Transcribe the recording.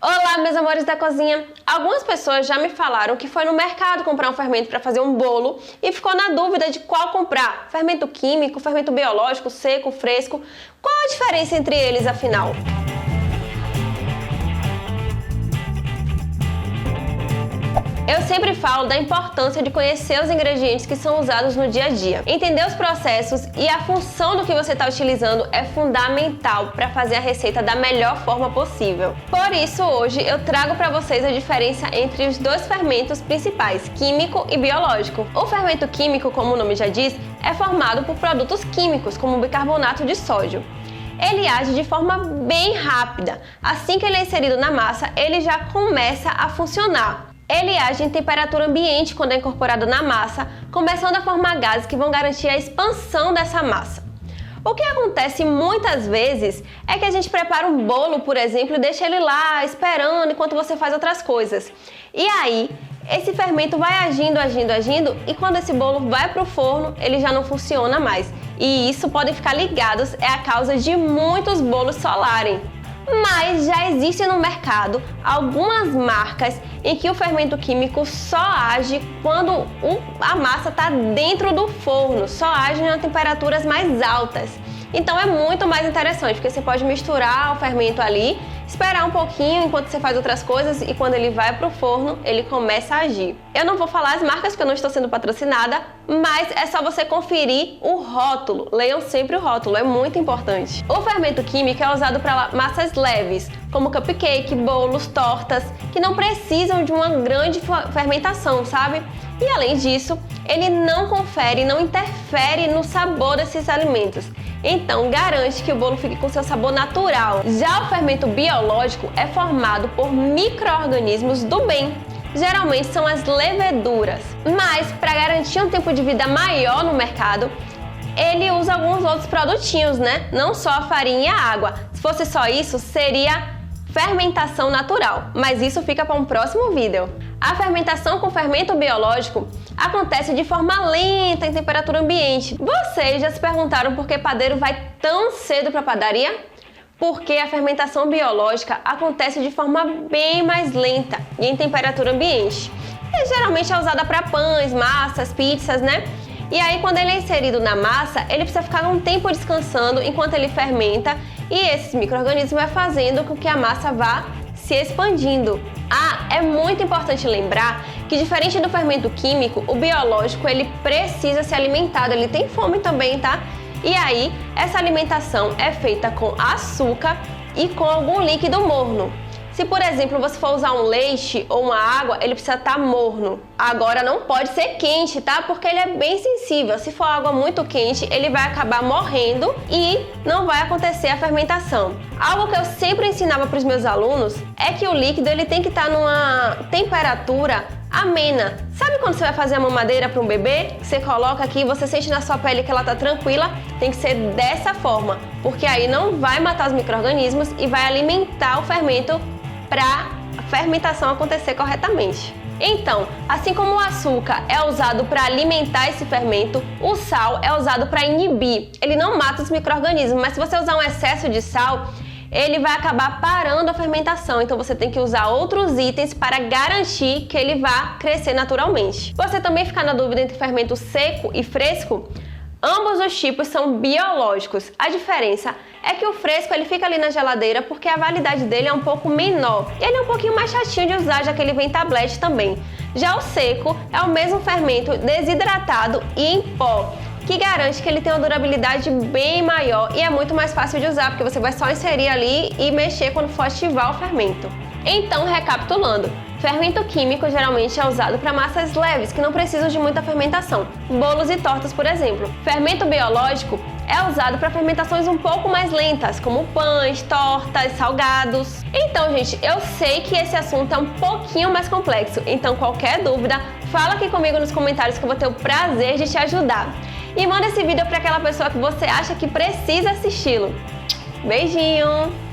Olá, meus amores da cozinha! Algumas pessoas já me falaram que foi no mercado comprar um fermento para fazer um bolo e ficou na dúvida de qual comprar. Fermento químico, fermento biológico, seco, fresco. Qual a diferença entre eles, afinal? Eu sempre falo da importância de conhecer os ingredientes que são usados no dia a dia. Entender os processos e a função do que você está utilizando é fundamental para fazer a receita da melhor forma possível. Por isso, hoje eu trago para vocês a diferença entre os dois fermentos principais, químico e biológico. O fermento químico, como o nome já diz, é formado por produtos químicos, como o bicarbonato de sódio. Ele age de forma bem rápida. Assim que ele é inserido na massa, ele já começa a funcionar. Ele age em temperatura ambiente quando é incorporado na massa, começando a formar gases que vão garantir a expansão dessa massa. O que acontece muitas vezes é que a gente prepara um bolo, por exemplo, e deixa ele lá esperando enquanto você faz outras coisas. E aí, esse fermento vai agindo, e quando esse bolo vai para o forno, ele já não funciona mais. E isso podem ficar ligados, é a causa de muitos bolos solarem. Mas já existe no mercado algumas marcas em que o fermento químico só age quando a massa está dentro do forno, só age em temperaturas mais altas. Então é muito mais interessante, porque você pode misturar o fermento ali, esperar um pouquinho enquanto você faz outras coisas e quando ele vai para o forno, ele começa a agir. Eu não vou falar as marcas porque eu não estou sendo patrocinada, mas é só você conferir o rótulo. Leiam sempre o rótulo, é muito importante. O fermento químico é usado para massas leves, como cupcake, bolos, tortas, que não precisam de uma grande fermentação, sabe? E além disso, ele não confere, não interfere no sabor desses alimentos. Então, garante que o bolo fique com seu sabor natural. Já o fermento biológico é formado por micro-organismos do bem. Geralmente são as leveduras. Mas, para garantir um tempo de vida maior no mercado, ele usa alguns outros produtinhos, né? Não só a farinha e a água. Se fosse só isso, seria fermentação natural. Mas isso fica para um próximo vídeo. A fermentação com fermento biológico acontece de forma lenta em temperatura ambiente. Vocês já se perguntaram por que padeiro vai tão cedo para a padaria? Porque a fermentação biológica acontece de forma bem mais lenta e em temperatura ambiente. E geralmente é usada para pães, massas, pizzas, né? E aí quando ele é inserido na massa, ele precisa ficar um tempo descansando enquanto ele fermenta e esses micro-organismos vai fazendo com que a massa vá se expandindo. É muito importante lembrar que, diferente do fermento químico, o biológico ele precisa ser alimentado, ele tem fome também, tá? E aí, essa alimentação é feita com açúcar e com algum líquido morno. Se, por exemplo, você for usar um leite ou uma água, ele precisa estar morno. Agora, não pode ser quente, tá? Porque ele é bem sensível. Se for água muito quente, ele vai acabar morrendo e não vai acontecer a fermentação. Algo que eu sempre ensinava para os meus alunos é que o líquido ele tem que estar numa temperatura amena. Sabe quando você vai fazer a mamadeira para um bebê? Você coloca aqui, você sente na sua pele que ela está tranquila? Tem que ser dessa forma, porque aí não vai matar os micro-organismos e vai alimentar o fermento para a fermentação acontecer corretamente. Então, assim como o açúcar é usado para alimentar esse fermento, o sal é usado para inibir. Ele não mata os micro-organismos, mas se você usar um excesso de sal, ele vai acabar parando a fermentação. Então você tem que usar outros itens para garantir que ele vá crescer naturalmente. Você também fica na dúvida entre fermento seco e fresco? Ambos os tipos são biológicos. A diferença é que o fresco ele fica ali na geladeira porque a validade dele é um pouco menor. E ele é um pouquinho mais chatinho de usar, já que ele vem em tablete também. Já o seco é o mesmo fermento desidratado e em pó, que garante que ele tem uma durabilidade bem maior e é muito mais fácil de usar, porque você vai só inserir ali e mexer quando for ativar o fermento. Então, recapitulando, fermento químico geralmente é usado para massas leves, que não precisam de muita fermentação, bolos e tortas, por exemplo. Fermento biológico é usado para fermentações um pouco mais lentas, como pães, tortas, salgados. Então, gente, eu sei que esse assunto é um pouquinho mais complexo, então qualquer dúvida, fala aqui comigo nos comentários que eu vou ter o prazer de te ajudar. E manda esse vídeo para aquela pessoa que você acha que precisa assisti-lo. Beijinho!